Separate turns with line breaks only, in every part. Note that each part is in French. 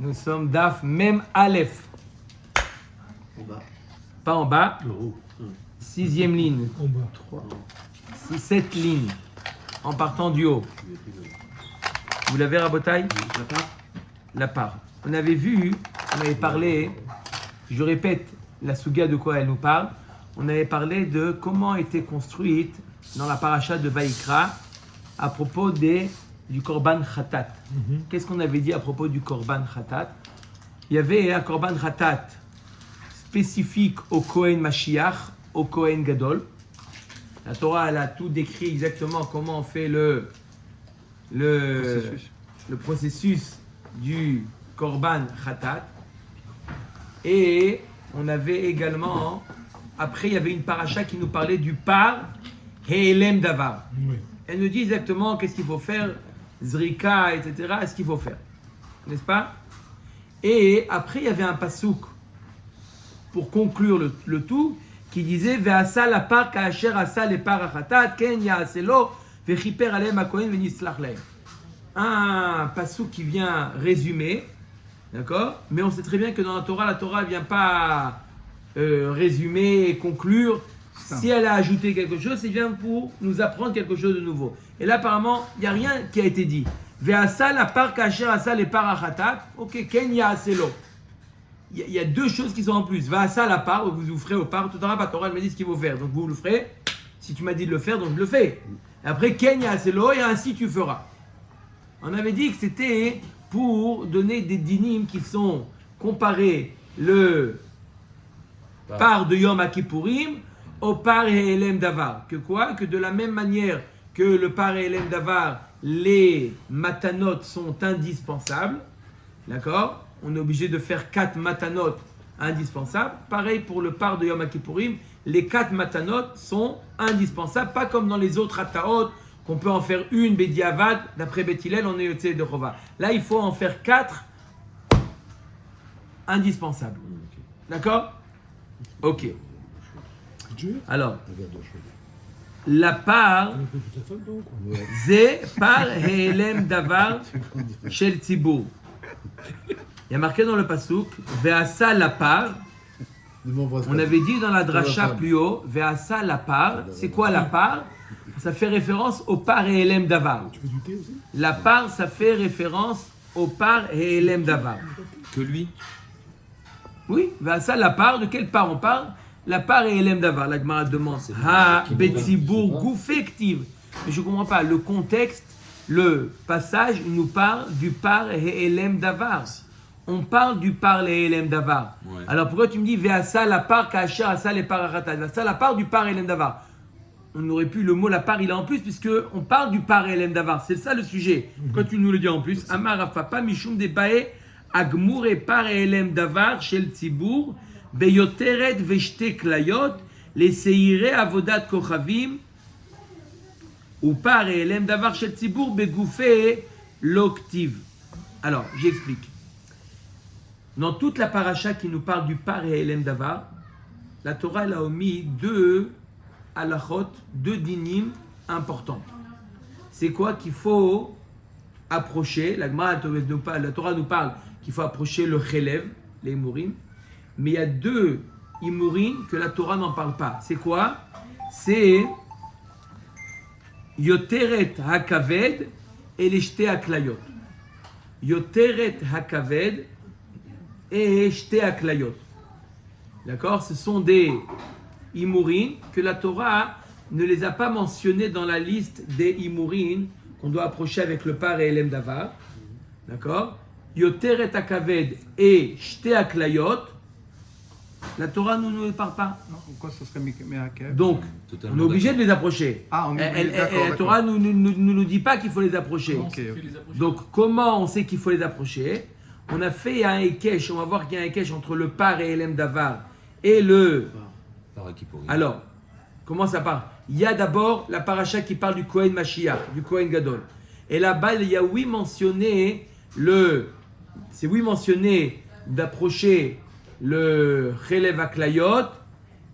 Nous sommes Daf Mem Aleph.
En bas.
Pas en bas.
En haut.
6e ligne.
En bas.
3, 6, 7 lignes. En partant du haut. Vous l'avez, Rabotaï?
La part.
La part. On avait vu, on avait parlé, je répète la Souga de quoi elle nous parle. On avait parlé de comment était construite dans la paracha de Vaïkra à propos du Korban Khatat. Qu'est-ce qu'on avait dit à propos du Korban Khatat? Il y avait un Korban Khatat spécifique au Kohen Mashiach, au Kohen Gadol. La Torah, elle a tout décrit exactement comment on fait le processus du Korban Khatat. Et on avait également, après il y avait une paracha qui nous parlait du Par He'elem Davar.
Oui.
Elle nous dit exactement qu'est-ce qu'il faut faire, Zrika, etc., ce qu'il faut faire. N'est-ce pas? Et après il y avait un pasouk pour conclure le tout qui disait Ve'asa la par ka'asher asa le par achatat ken ya'aselo ve'chiper alem hakohen ve'nislach lehem. Un pasouk qui vient résumer, d'accord? Mais on sait très bien que dans la Torah ne vient pas résumer et conclure. Si elle a ajouté quelque chose, c'est bien pour nous apprendre quelque chose de nouveau. Et là, apparemment, il n'y a rien qui a été dit. Ve'asa la par ka'asher asa le par achatat, ok, ken ya'aselo. Il y a deux choses qui sont en plus. Ve'asa la par, vous ferez au par. Tout à l'heure, la Torah elle m'a dit ce qu'il faut faire. Donc vous le ferez. Si tu m'as dit de le faire, donc je le fais. Et après, ken ya'aselo, et ainsi tu feras. On avait dit que c'était pour donner des dinim qui sont comparés le par de Yom Kippourim au par et Elem Davar. Que quoi? Que de la même manière que le par et Elem Davar, les matanot sont indispensables. D'accord? On est obligé de faire 4 matanot indispensables. Pareil pour le par de Yom Kippourim, les 4 matanot sont indispensables. Pas comme dans les autres ataot, qu'on peut en faire une Bediavad, d'après Beth Hillel, on est au Tzé de Chova. Là, il faut en faire 4 indispensables. D'accord? Ok. Alors, la part, c'est par He'elem Davar Shel Tzibur. Il y a marqué dans le Pasuk, Ve'asa la part. On avait dit dans la dracha plus haut, Ve'asa la part. C'est quoi la part? Ça fait référence au par et Elem Davar. La part, ça fait référence au par et Elem Davar.
Que lui?
Oui, ça, la part, de quelle part on parle? La part et Elem Davar. La Gemara demande. Ha, Betzibur, Goufektiv. Mais je ne comprends pas. Le contexte, le passage, il nous parle du par et Elem Davar. On parle du par et Elem Davar.
Ouais.
Alors pourquoi tu me dis Ve'asa la part, Ka'asher asa le par achatat? Ve'asa la part du par et Elem Davar. On aurait pu, le mot la part, il est en plus, puisque on parle du par et Elem Davar. C'est ça le sujet. Quand tu nous le dis en plus, Amar Rafapa, Mishum de Bae, Agmur et par et Elem Davar, Shel Tzibur, Beyoteret Veshte Klayot, les Seire Avodat Kochavim, ou par et Elem Davar, Shel Tzibur, Begoufé Loktiv. Alors, j'explique. Dans toute la paracha qui nous parle du par et Elem Davar, la Torah elle a omis 2 halachot, 2 dinim importants. C'est quoi qu'il faut approcher? La Torah nous parle qu'il faut approcher le chelev, les imurim, mais il y a 2 imurim que la Torah n'en parle pas. C'est quoi? C'est Yoteret hakaved et les shte haklayot. Yoteret hakaved et shte haklayot. D'accord? Ce sont des Imurin, que la Torah ne les a pas mentionnés dans la liste des Imurin qu'on doit approcher avec le par et Elem Davar. D'accord? Yoteret hakaved et shte haklayot. La Torah ne nous parle pas.
Non, pourquoi ce serait Mehakev?
Donc,
Totalement
on est obligé de
d'accord.
les approcher.
Ah, on est d'accord,
La Torah ne nous dit pas qu'il faut les approcher.
Ok.
Donc, comment on sait qu'il faut les approcher? On a fait un Ekesh, on va voir qu'il y a un Ekesh entre le par et Elem Davar et le...
Par Kippourim.
Alors, comment ça part? Il y a d'abord la paracha qui parle du Kohen Mashiach, du Kohen Gadol. Et là-bas, il y a mentionné d'approcher le Chelev Haklayot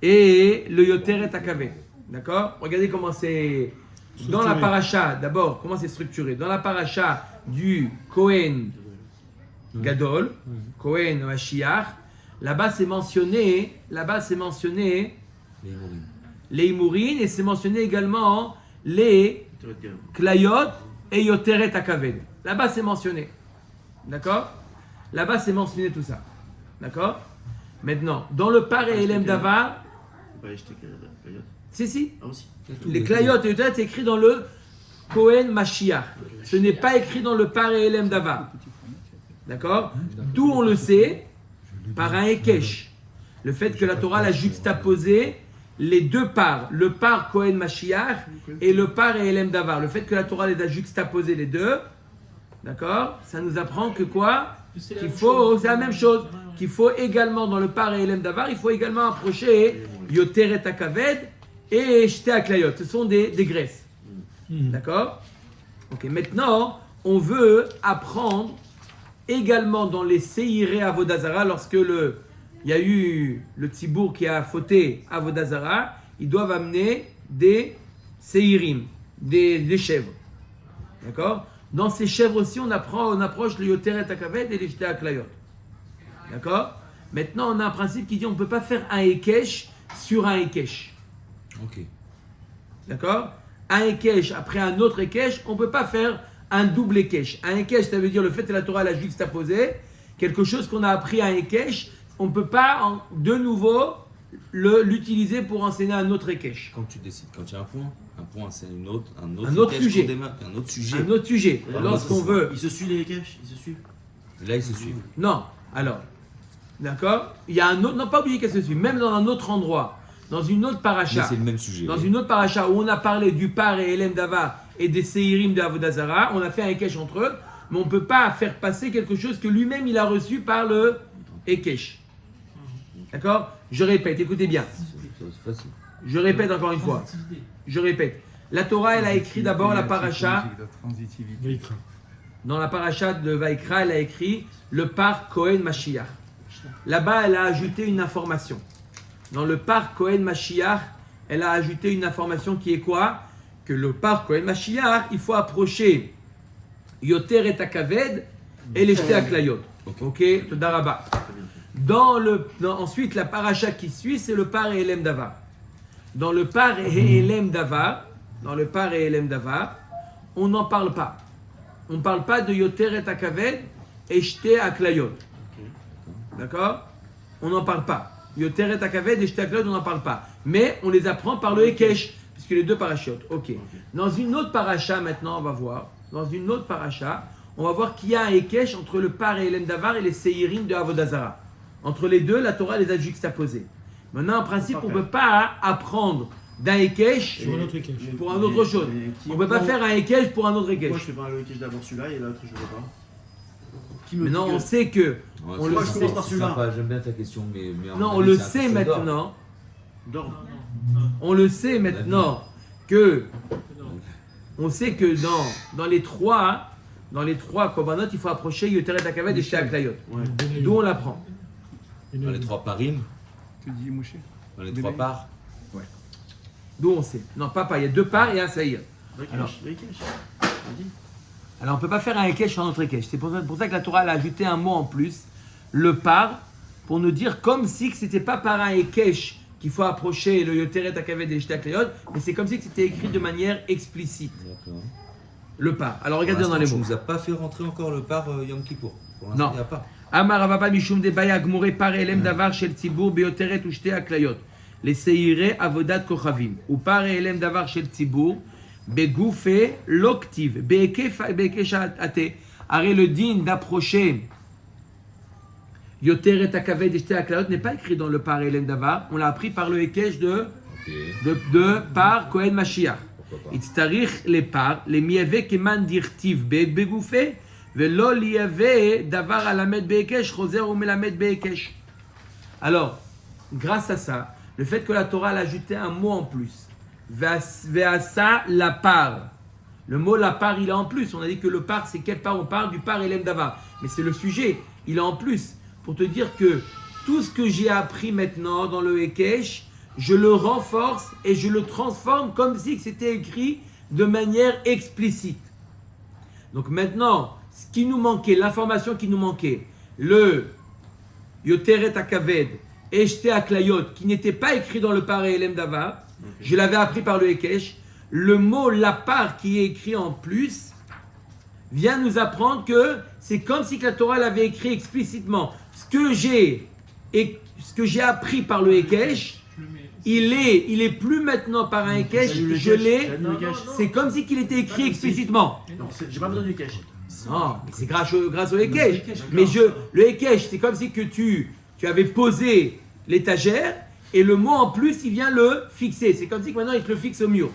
et le Yoteret Hakaved. D'accord? Regardez comment c'est Dans la paracha, d'abord, comment c'est structuré? Dans la paracha du Kohen Gadol, Kohen Mashiach. Là-bas c'est mentionné
Les Imorim.
les Imourin et c'est mentionné également les Klayot et Yoteret Akaved. Là-bas c'est mentionné. D'accord? Là-bas c'est mentionné tout ça. D'accord? Maintenant, dans le Par et Elem Davar,
Pas acheter Klayot.
si,
Ah aussi.
les Klayot et Yoteret c'est écrit dans le Kohen Mashiach. Ce n'est pas écrit dans le Par et Elem Davar. D'accord? D'où on le sait par un Ekesh. Le fait que la Torah l'a juxtaposé les deux parts, le par Kohen Mashiach et le par Elem Davar. Le fait que la Torah les a juxtaposé les deux, d'accord? Ça nous apprend que quoi? Qu'il faut, c'est la même chose, qu'il faut également dans le par Elem Davar, il faut également approcher Yoteret Akaved et Shte Aklayot. Ce sont des graisses. D'accord? Ok, maintenant, on veut apprendre également dans les Seiré Avodazara, lorsque il y a eu le Tzibour qui a fauté Avodazara, ils doivent amener des Seirim, des chèvres. D'accord? Dans ces chèvres aussi, on approche le Yoteret Akaved et les Shte Aklayot. D'accord? Maintenant, on a un principe qui dit on ne peut pas faire un Ekesh sur un Ekesh.
Ok.
D'accord? Un Ekesh après un autre Ekesh, on ne peut pas faire un double Ekesh. Un Ekesh, ça veut dire le fait que la Torah l'a juxtaposé, quelque chose qu'on a appris à un Ekesh, on ne peut pas de nouveau l'utiliser pour enseigner un autre Ekesh.
Quand tu décides, quand il y a un point c'est un autre
autre sujet.
Un autre sujet.
Un autre sujet.
Là,
Lorsqu'on veut.
Il se suit les caches, il se suit.
Là, ils se suivent.
Non, alors, d'accord? Il y a un autre, non pas oublier qu'elle se suit, même dans un autre endroit, dans une autre
Mais
paracha,
c'est le même sujet.
dans
oui.
une autre paracha où on a parlé du Par et Elem Davar et des Seirim de Avodazara, on a fait un Ekesh entre eux, mais on ne peut pas faire passer quelque chose que lui-même il a reçu par le Ekesh. D'accord? Je répète, écoutez bien.
C'est facile.
Je répète encore une fois. Je répète. La Torah, elle a écrit d'abord la paracha.
La transitivité.
Dans la paracha de Vaikra, elle a écrit le Par Kohen Mashiach. Là-bas, elle a ajouté une information. Dans le Par Kohen Mashiach, elle a ajouté une information qui est quoi? Que le Par Kohen Mashiach, il faut approcher Yoter et Akaved et les Shte Aklayot. Ok? Toda Rabba. Ensuite, la paracha qui suit, c'est le Par et Elem Davar. Dans le Par et Elem Davar, on n'en parle pas. On ne parle pas de Yoter et Akaved et Shte Aklayot. D'accord? On n'en parle pas. Yoter et Akaved et Shte Aklayot, on n'en parle pas. Mais on les apprend par le Ekesh, puisque les deux parachutes. Ok. Dans une autre paracha, maintenant, on va voir. Dans une autre paracha, on va voir qu'il y a un Ekesh entre le Par et Elem Davar et les Seirim de Avodazara. Entre les deux, la Torah les a juxtaposés. Maintenant, en principe, on ne peut pas apprendre d'un Ekesh
Sur un autre Ekesh.
pour un autre chose. On ne peut pas faire un Ekesh pour un autre
Pourquoi je
Ekesh.
fais pas le Ekesh d'abord celui-là et l'autre je le fais pas? Qui me
Maintenant,
dit
on
que-
sait que.
Ouais,
On
c'est
le
pas-
sait.
c'est
Commence par celui-là.
sympa, j'aime bien ta question, mais à
Non,
mon
on
avis,
le
c'est un
sait
question d'ordre.
maintenant.
D'ordre.
On le sait maintenant que. On sait que dans les trois Korbanot, il faut approcher Yoteret Akaved et Shte Aklayot.
Ouais.
D'où on l'apprend.
Dans les trois parim,
Tu dis Moshe.
dans les trois parts.
D'où on sait. Non, pas. Il y a deux parts et un saïr. Alors.
Le Ekesh. On dit.
Alors, on ne peut pas faire un Ekesh sur un autre Ekesh. C'est pour ça que la Torah elle a ajouté un mot en plus, le par, pour nous dire comme si ce n'était pas par un Ekesh qu'il faut approcher le Yoteret Akaved et Shte Aklayot, mais c'est comme si c'était écrit de manière explicite.
D'accord.
Le par. Alors, regardez
Pour
dans les
l'instant,
mots.
tu nous as pas fait rentrer encore le par Yom Kippour. Pour l'instant,
Non.
il n'y a pas.
Amar Avapa Mishum de Baya Gmore par Elem Davar Shel Tzibur Beyoteret ou Shte Aklayot. Les Seiré Avodat Kochavim. Ou par Elem Davar Shel Tzibur Begoufe Loktiv. Bekesh Ate. Arrêt le din d'approcher Yoteret Akaved et Shte Aklayot n'est pas écrit dans le par Elem Davar. On l'a appris par le Ekesh de par Kohen Mashiach.
Pourquoi pas.
Itztarich les par, les miave keman dirtiv begoufe, velo liave davar alamed beekesh, choser ou melamed beekesh. Alors, grâce à ça, le fait que la Torah a ajouté un mot en plus, veasa la part. Le mot la part, il est en plus. On a dit que le par, c'est quelle part? On parle du par Elem Davar. Mais c'est le sujet, il est en plus. Pour te dire que tout ce que j'ai appris maintenant dans le Ekesh, je le renforce et je le transforme comme si c'était écrit de manière explicite. Donc maintenant, ce qui nous manquait, l'information qui nous manquait, le Yoteret Akaved et Eshte Aklayot, qui n'était pas écrit dans le Paré Elem Davar, je l'avais appris par le Hekesh. Le mot la part qui est écrit en plus vient nous apprendre que c'est comme si la Torah l'avait écrit explicitement. Ce que j'ai appris par le Hekesh, il est plus maintenant par un Hekesh, je l'ai. C'est comme si qu'il était écrit explicitement.
Non, j'ai pas besoin du cash.
Non, mais c'est grâce au Hekesh. Mais le Hekesh, c'est comme si que tu avais posé l'étagère et le mot en plus, il vient le fixer. C'est comme si que maintenant il te le fixe au mur.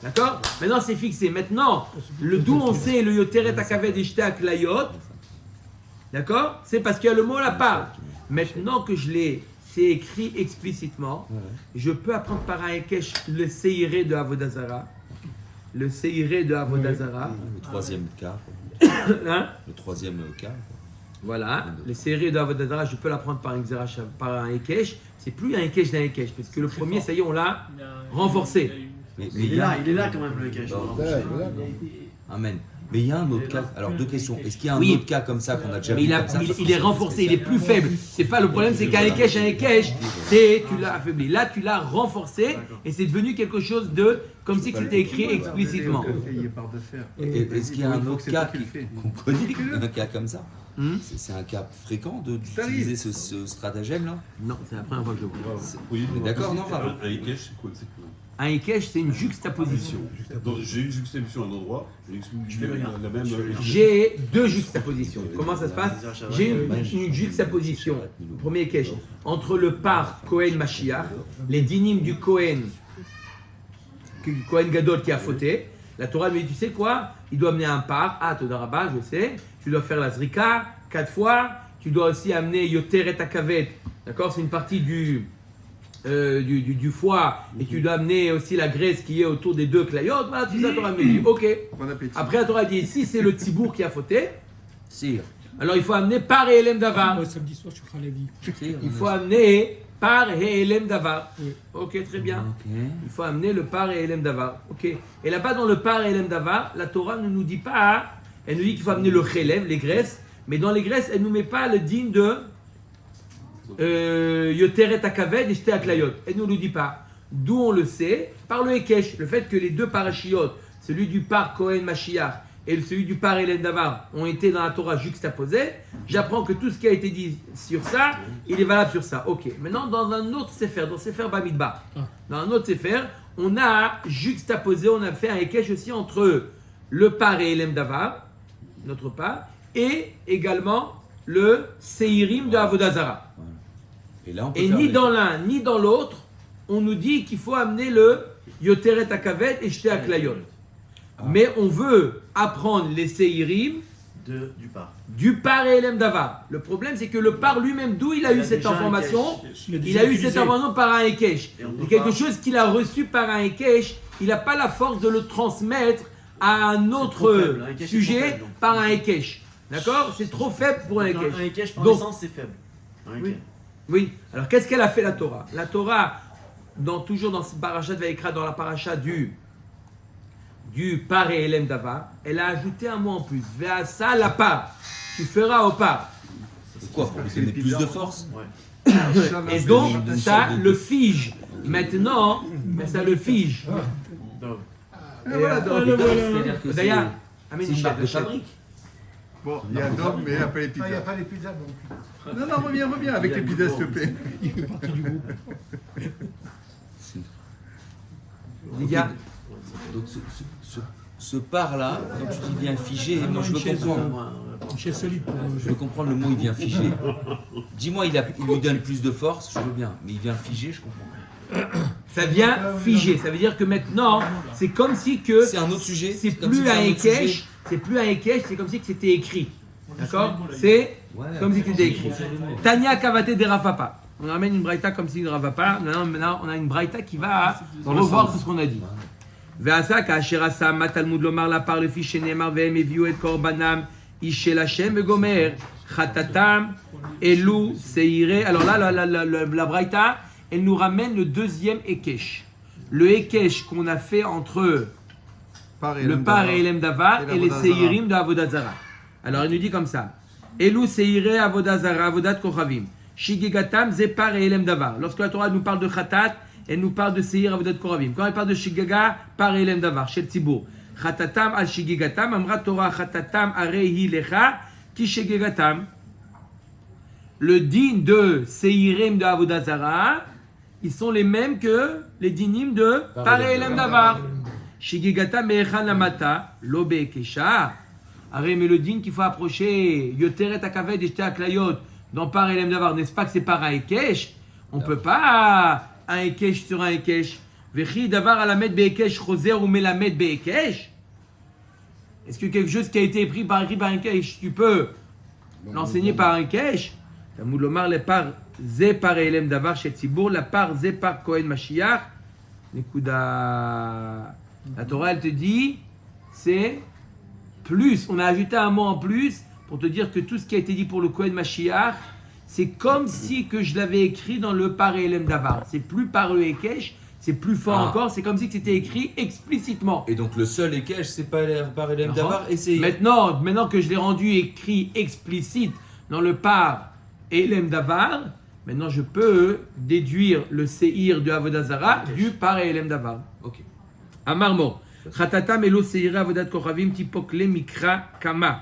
D'accord? Maintenant c'est fixé. Maintenant, d'où on sait le Yoteret Akaved Eshte Aklayot, d'accord? C'est parce qu'il y a le mot la part. Maintenant que c'est écrit explicitement, je peux apprendre par un Hekesh le Seiré de Avodazara. Le Seiré de Avodazara.
Le troisième cas.
Hein?
Le troisième cas.
Voilà, le Seiré de Avodazara, je peux l'apprendre par un Hekesh. C'est plus un Hekesh d'un Hekesh, parce que le premier, ça y est, on l'a renforcé.
Mais
Il est là quand même le cash.
Amen. Mais il y a un autre cas. Alors, deux questions. Est-ce qu'il y a un
Oui.
autre cas comme ça qu'on a déjà
Mais
vu comme ça
il est renforcé, il est plus faible. C'est pas le problème, c'est qu'un Hekesh, tu l'as affaibli. Là, tu l'as renforcé et c'est devenu quelque chose de comme si c'était écrit explicitement.
Est-ce qu'il y a un autre cas qu'on connaît, un cas comme ça? C'est un cas fréquent d'utiliser ce stratagème-là?
Non, c'est la première fois que je le vois.
Oui,
D'accord, non, Rav.
un Hekesh, c'est quoi?
Un Hekesh, c'est une juxtaposition.
J'ai une juxtaposition à un endroit, j'ai la même.
J'ai deux juxtapositions. Comment ça se passe? J'ai une juxtaposition, premier Hekesh, entre le par Kohen Mashiach, les dynimes du Kohen Gadol qui a fauté. La Torah lui dit, tu sais quoi? Il doit amener un par. Ah, Todarabah, je sais. Tu dois faire la Zrika 4 fois. Tu dois aussi amener Yoteret Akavet. D'accord? C'est une partie du foie. Et tu dois amener aussi la graisse qui est autour des deux clayot. Voilà, tout ça, la Torah me dit, ok. Après, la Torah dit, si c'est le Tzibour qui a fauté, alors il faut amener par et Elem Davar.
Moi, samedi soir, je ferai la vie.
Il faut amener par et Elem Davar.
Oui.
Ok, très bien.
Ok.
Il faut amener le par et Elem Davar. Ok. Et là-bas, dans le par et Elem Davar, la Torah ne nous dit pas, elle nous dit qu'il faut amener le Chelem, les graisses, mais dans les graisses, elle ne nous met pas le digne de Yoteret Akaved et Eshte Aklayot. Elle ne nous le dit pas. D'où on le sait, par le Hekesh, le fait que les deux parashiot, celui du par Kohen Mashiach et celui du par Elem Davar, ont été dans la Torah juxtaposés, j'apprends que tout ce qui a été dit sur ça, il est valable sur ça. Ok. Maintenant, dans un autre Sefer, dans Sefer Bamidbar, dans un autre Sefer, on a juxtaposé, on a fait un Hekesh aussi entre le par et Elem Davar, notre par, et également le Seirim de Avodazara.
Et là, on peut
Et
faire
ni
les-
dans l'un ni dans l'autre, on nous dit qu'il faut amener le Yoteret Akavet et Eshte Aklayot. Mais on veut apprendre les Seirim
Du par.
du par et Elem Davar. Le problème, c'est que le par lui-même, d'où il a eu cette
déjà un
information,
Hekesh.
il a eu cette information par un Hekesh.
Et on peut
C'est quelque
pas-
chose qu'il a reçu par un Hekesh, il n'a pas la force de le transmettre à un
trop
autre
faible. Un Hekesh est trop
sujet
faible, donc.
par un Hekesh. D'accord? C'est trop faible pour un Hekesh.
Un Hekesh par
Donc-
essence, c'est faible. Un
Oui.
Hekesh.
Oui. Alors qu'est-ce qu'elle a fait la Torah? La Torah, toujours dans ce parachat de Vaïkra, dans la paracha du par et Elem Davar, elle a ajouté un mot en plus. Ve'asa la part. Tu feras au par.
Quoi, pour lui donner plus de force?
Ouais.
Et donc, ça le fige. Maintenant, mais ça le fige.
Donc,
Et,
C'est-à-dire que
D'ailleurs, amène
c'est
une
une marque de
chape.
fabrique.
Bon, il y a Dom, mais il n'y a pas les
Ah, il n'y a
pizzas.
pas les pizzas donc.
Non, non, reviens avec les pizzas, s'il te plaît.
Il fait partie du groupe.
Les gars,
Donc ce par-là, quand tu dis vient figé, moi je veux comprendre.
Une chaise solide pour
Je veux comprendre le mot il vient figé. Dis-moi, il lui donne plus de force, je veux bien. Mais il vient figé, je comprends.
ça vient figer. Ça veut dire que maintenant, c'est comme si que
C'est un autre sujet.
c'est
comme si
plus
c'était
un
autre sujet.
Hekesh. C'est plus un Hekesh, c'est comme si que c'était écrit. D'accord? C'est
Ouais,
comme si c'était écrit.
sur le mot.
Tania Kavate de Rafapa. On ramène une braïta comme si une Rafapa. Maintenant, on a une braïta qui va revoir tout ce qu'on a dit. Ve'asa ka'asher ma Talmud lomar la par le fiche ne'emar ve'em eviu et korbanam ishel Hashem ve'gomer chatatam elu seire. Alors là, la braïta, elle nous ramène le deuxième Hekesh. Le Hekesh qu'on a fait entre le par et Elem Davar et les Seirim de Avodazara. Alors il nous dit comme ça. Elu seire avodazara, avodat kochavim. Shigigatam zepar et elem davar. Lorsque la Torah nous parle de khatat, elle nous parle de seir avodat kochavim. Quand elle parle de shigaga, par et elem davar, chez le tzibur. Khatatam al shigigatam, amra Torah khatatam arehi lecha ki shigigatam. Le din de seirim de avodazara, ils sont les mêmes que les dinim de par et elem davar. Shigigatam me'echan lamata, lo be'ekesha. Arrête, mais le din qu'il faut approcher, Yoteret Akaved et Shte Aklayot, dans Par Elem Davar, n'est-ce pas que c'est par un Ekesh? On ne peut pas un Ekesh sur un Ekesh. Vechi Davar Alamed Be'ekesh, Choser ou Melamed Be'ekesh. Est-ce que quelque chose qui a été écrit par un Ekesh, tu peux l'enseigner par un Ekesh? Talmud Lomar, le par Ze Par Elem Davar chez Tzibour, la par Ze Par Kohen Mashiach. Nekuda. La Torah, elle te dit, c'est plus, on a ajouté un mot en plus pour te dire que tout ce qui a été dit pour le Kohen Mashiach, c'est comme si que je l'avais écrit dans le Par Elem Davar. C'est plus par le Ekesh, c'est plus fort encore, c'est comme si c'était écrit explicitement.
Et donc le seul Ekesh, c'est pas Par Elem Davar et c'est...
Maintenant que je l'ai rendu écrit explicite dans le Par Elem Davar, maintenant je peux déduire le Seir de Avodazara du Par Elem Davar.
Ok.
Amarmo. Khatatam elo seira avodat kochavim tipokle mikra kama.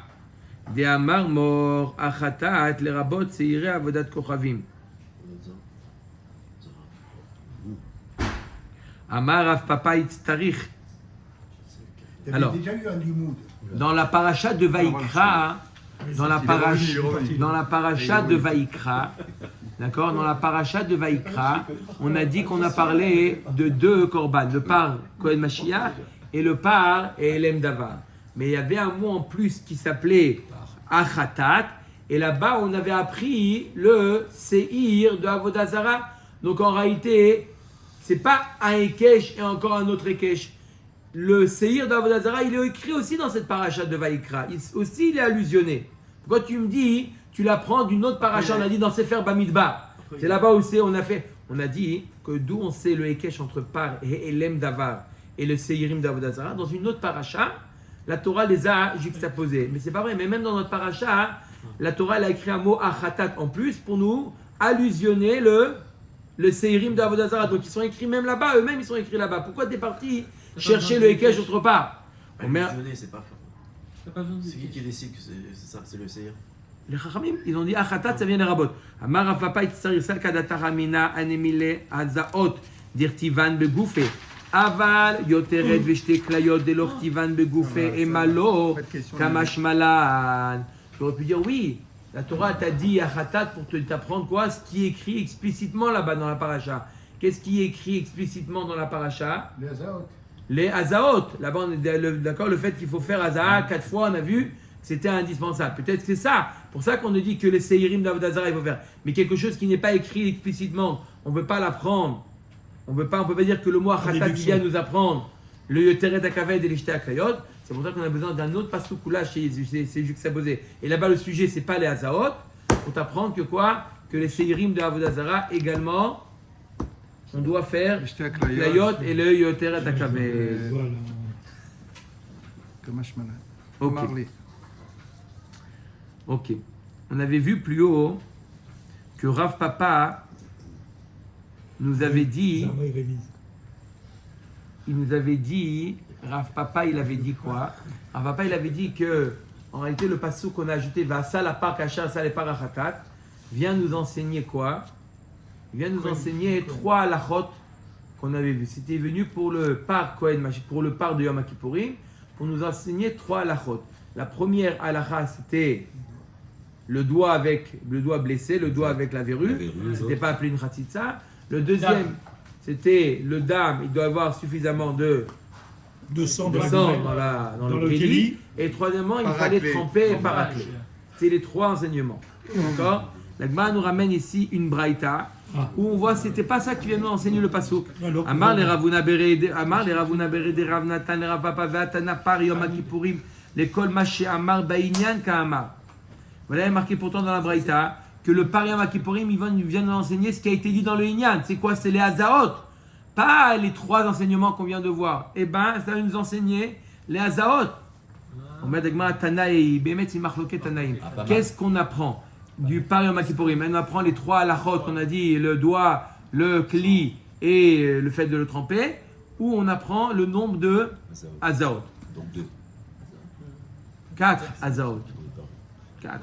De amarmor achatat lerabot seira avodat kochavim. Amar Rav Papa itztarich. Alors, dans la paracha de Vaïkra, dans la paracha de Vaïkra, d'accord, dans la paracha de Vaïkra, on a dit qu'on a parlé de deux korban, le par Kohen Mashiach et le par et Elem Davar. Mais il y avait un mot en plus qui s'appelait Achatat, et là-bas on avait appris le Seir de Avodazara. Donc en réalité, c'est pas un Ekesh et encore un autre Ekesh. Le Seir de Avodazara, il est écrit aussi dans cette paracha de Vaïkra. Il est allusionné. Pourquoi tu me dis, tu l'apprends d'une autre paracha, on a dit dans Sefer Bamidbar. C'est là-bas où on a dit que d'où on sait le Ekesh entre par et Elem Davar et le Seirim d'Avodazara, dans une autre paracha, la Torah les a juxtaposés. Mais c'est pas vrai, mais même dans notre paracha, la Torah elle a écrit un mot achatat en plus pour nous allusionner le Seirim d'Avodazara. Donc ils sont écrits même là-bas, eux-mêmes ils sont écrits là-bas. Pourquoi t'es parti chercher le Ekesh autre part?
Allusionner, c'est pas fort. C'est qui décide que c'est ça, c'est le Seir?
Les Chachamim, ils ont dit achatat, ça vient des rabbot. Amar Rav Papa itzarich sal kadataramina anemile azaot dirtivan begoufe. Aval yoteret veshte klayot delortivan begoufe emalo kamashmalan. J'aurais pu dire oui. La Torah t'a dit achatat pour t'apprendre quoi? Ce qui est écrit explicitement là-bas dans la paracha. Qu'est-ce qui est écrit explicitement dans la paracha? Les azaot. Là-bas, on est d'accord, le fait qu'il faut faire azaha 4 fois, on a vu, c'était indispensable. Peut-être que c'est ça. Pour ça qu'on nous dit que les seirim d'Avodazara, il faut faire. Mais quelque chose qui n'est pas écrit explicitement, on ne peut pas l'apprendre. On ne peut pas dire que le mot achatat vient nous apprendre le yoteret akaved et l'ishte aklayot. C'est pour ça qu'on a besoin d'un autre pasuk où là, c'est juxtaposé. Et là-bas, le sujet, c'est pas les azaot. Pour t'apprendre que quoi? Que les seirim de Avodazara également, on doit faire klayot et le yoteret akaved.
Voilà.
Ok. On avait vu plus haut que Rav Papa nous avait dit. Rav Papa, il avait dit quoi? Rav Papa, il avait dit que, en réalité, le passage qu'on a ajouté, Vasa la par kachar, sa le par achatat, vient nous enseigner quoi? Il vient nous enseigner 3 halachot qu'on avait vu. C'était venu pour le par Kohen Mashiach, pour le par de Yom Kippourim, pour nous enseigner 3 halachot. La première halacha, c'était le doigt blessé, le doigt avec la verrue. C'était pas appelé une khatzitza. Le deuxième, c'était le dam, il doit avoir suffisamment de sang dans le kéli. Et troisièmement, il fallait tremper et paracler. C'est les 3 enseignements. D'accord? La Gemara nous ramène ici une braïta où on voit c'était pas ça qui vient nous enseigner le pasuk. Amar les Ravuna Bere de Rav Natan les Rav Papa Vatana par Yom Kippourim les Kol Maché Amar Baïnyan Ka'amar. Voilà, il est marqué pourtant dans la braïta que le par Yom Kippourim il vient nous enseigner ce qui a été dit dans le Inyan. C'est quoi? C'est les Hazaot, pas les 3 enseignements qu'on vient de voir. Eh ben, ça va nous enseigner les Hazaot. On met Agmara Tanaï, Bémet, c'est Marloquet Tanaïm. Qu'est-ce qu'on apprend du Par Yom Kippourim? On apprend les 3 halachot qu'on a dit, le doigt, le kli et le fait de le tremper, ou on apprend le nombre de Azaot.
Donc 2.
4 Azaot. 4.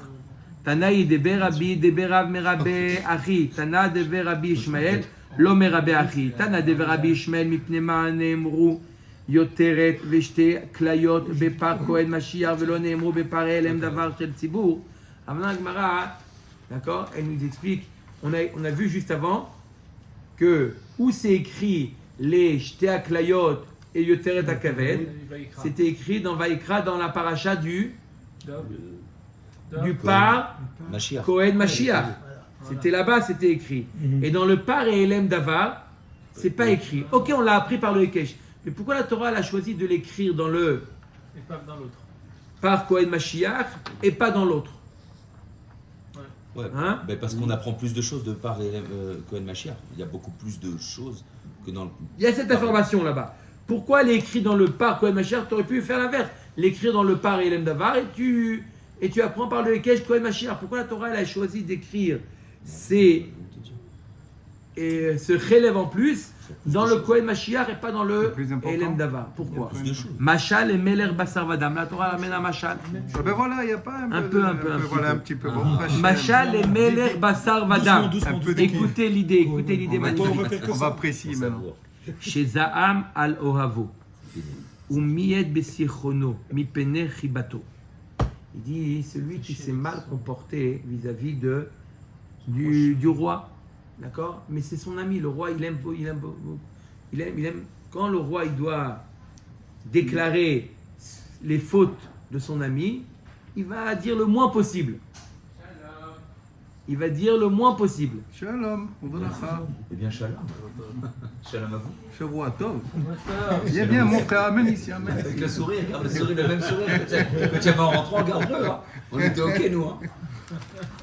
Tanaï Debe Rabbi, Debe Rav Merabé Achi. Tana Debe Rabbi Ishmael, Lo Merabé Achi. Tana Debe Rabbi Ishmael, Mipnema Neemru, Yoteret, Veshte, Klayot, Bepar Kohen Mashiach, Velo Neemru, Bepar Elem Davar Shel Tzibour. Maintenant, Agmara, d'accord, elle nous explique, on a vu juste avant que où c'est écrit les Shtea Klayot et Yoteret Akaved, c'était écrit dans Vaïkra, dans la paracha du Par
Mashiach.
Kohen Mashiach. C'était là-bas, c'était écrit. Et dans le Par et Elem Davar, c'est pas écrit. Ok, on l'a appris par le Hekesh. Mais pourquoi la Torah elle a choisi de l'écrire dans le
Et pas dans l'autre.
Par Kohen Mashiach et pas dans l'autre?
Ouais,
Hein?
ben parce qu'on apprend plus de choses de par Kohen Mashiach. Il y a beaucoup plus de choses que dans le.
Il y a cette information là-bas. Pourquoi elle est écrite dans le Par Kohen Mashiach? Tu aurais pu faire l'inverse. L'écrire dans le Par Elem Davar et tu apprends par le Hekesh Kohen Mashiach. Pourquoi la Torah elle a choisi d'écrire ce relève en plus dans le Kohen Mashiach et pas dans le Elem Davar? Pourquoi? Machal et Meler Basar Vadam. La Torah amène à Machal.
Ben voilà, il n'y a pas
Un peu.
Voilà, un petit peu. Bon,
Machal et Meler Basar Vadam.
Doucement,
peu
Écoutez l'idée
on
magnifique.
va faire que
on
ça.
va précis maintenant.
Chez Zaham al Ohavo. Ou Mied Besichono. Mipene Chibato. Il dit celui qui s'est mal comporté vis-à-vis du roi. D'accord? Mais c'est son ami. Le roi, il aime. Quand le roi il doit déclarer les fautes de son ami, il va dire le moins possible. Il va dire le moins possible.
Shalom, on va là.
Eh bien, Shalom. Shalom à vous.
Shavua Tov. Viens, mon frère, amène ici, amène.
Avec le sourire, regarde le sourire, le même sourire que tu avais en rentrant, regarde-le. Hein. On était ok, nous. Hein.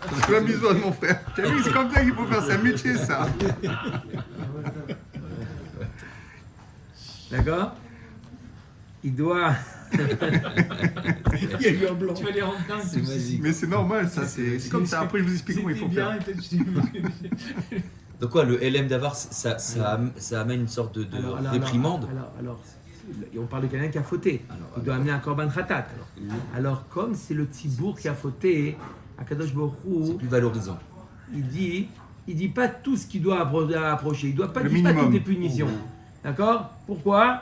Je fais un bisou à mon frère. Tu as vu, c'est comme ça qu'il faut faire, c'est un métier, ça.
D'accord? Il doit.
Il y a eu un blanc.
Tu vas les rendre dingues.
C'est magique.
Mais c'est normal, ça, c'est comme ça. Après, je vous explique comment il faut faire.
Donc quoi, le LM Davar, ça amène une sorte de réprimande.
Alors, on parle de quelqu'un qui a fauté. Il doit amener un korban khatat. Alors, comme c'est le tzibour qui a fauté, Akadosh Baruch Hu,
C'est plus valorisant.
il dit pas tout ce qu'il doit approcher. Il doit pas
Le
dire pas
minimum.
toutes les punitions. D'accord? Pourquoi?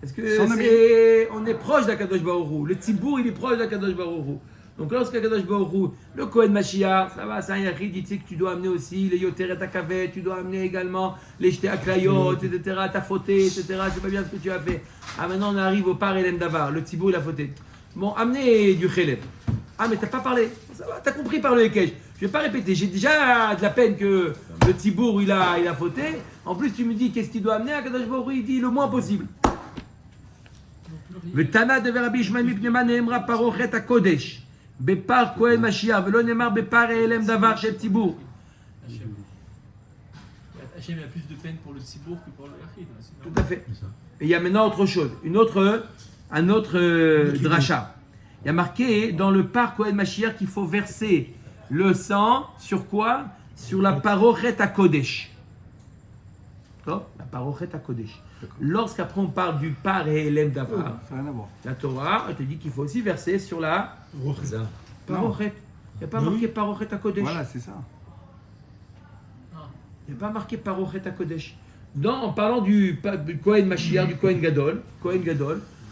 Parce que
Son ami.
on est proche d'Akadosh Baruch Hu. Le tzibour, il est proche d'Akadosh Baruch Hu. Donc lorsqu'Akadosh Baruch Hu, le Kohen Mashiach, ça va, c'est un yachid, il sait que tu dois amener aussi les Yoteret Akavet, tu dois amener également les Shte Aklayot, etc. T'as fauté, etc. C'est pas bien ce que tu as fait. Ah, maintenant on arrive au Par Elem Davar, le tzibour il a fauté. Bon, amenez du Cheleb. Ah, mais t'as pas parlé. Ça va, t'as compris par le Hekesh. Je vais pas répéter. J'ai déjà de la peine que le tzibour il a fauté. En plus, tu me dis qu'est-ce qu'il doit amener. Akadosh Baruch Hu, il dit le moins possible. Tana de Rabbi Ishmael mipnema neemra parochet hakodesh bepar Kohen Mashiach velo nemar bepar elem davar shel tzibour.
Hachem a plus de peine pour le tzibour que pour le yachid.
Tout à fait. Et il y a maintenant autre chose, un autre dracha. Il y a marqué dans le par Kohen Mashiach qu'il faut verser le sang sur quoi? Sur la parochet hakodesh. D'accord? La parochet hakodesh. Lorsqu'après on parle du par et elem davar,
Ça n'a rien à voir.
la Torah elle te dit qu'il faut aussi verser sur la
C'est ça.
parochet. Il n'y a pas marqué parochet hakodesh.
Voilà, c'est ça.
Il n'y a pas marqué parochet hakodesh. En parlant du Kohen Mashiach, du Kohen Gadol,